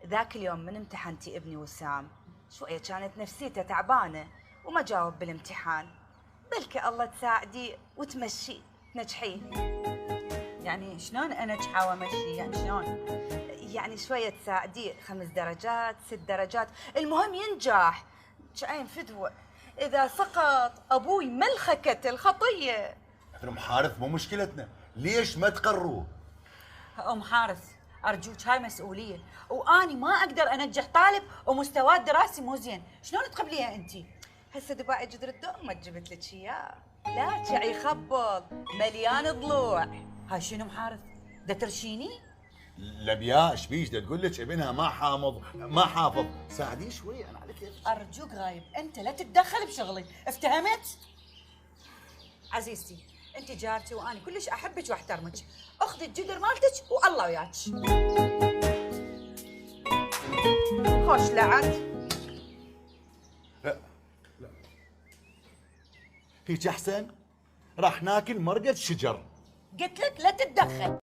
ذاك اليوم من امتحنتي ابني وسام، شوية كانت نفسيته تعبانة وما جاوب بالامتحان. بلكي الله تساعديه وتمشيه تنجحيه. يعني شلون انجحه وامشي؟ يعني شلون؟ يعني شوية تساعديه، 5 درجات 6 درجات، المهم ينجح. شاين فدوة، إذا سقط أبوي ملخكة الخطية. ام حارث مو مشكلتنا، ليش ما تقروه؟ ام حارث ارجوك، هاي مسؤوليه، واني ما اقدر انجح طالب ومستواه الدراسي مو زين، شلون تقبليها انت؟ هسه دباعي جدر الدوم ما جبت لك اياه، لا شعي يخبط مليان ضلوع. هاي شنو ام حارث؟ دا ترشيني؟ لبياء ايش بيش تقول لك ابنها ما حامض ما حافظ، ساعديه شوي انا على كيفك. ارجوك غايب، انت لا تتدخل بشغلي، افتهمت؟ عزيزتي انت جارتي واني كلش احبك واحترمك، اخذي الجدر مالتك والله وياك. خوش لعد. لا لا هيك احسن، راح ناكل مرقة شجر. قلت لك لا تتدخل.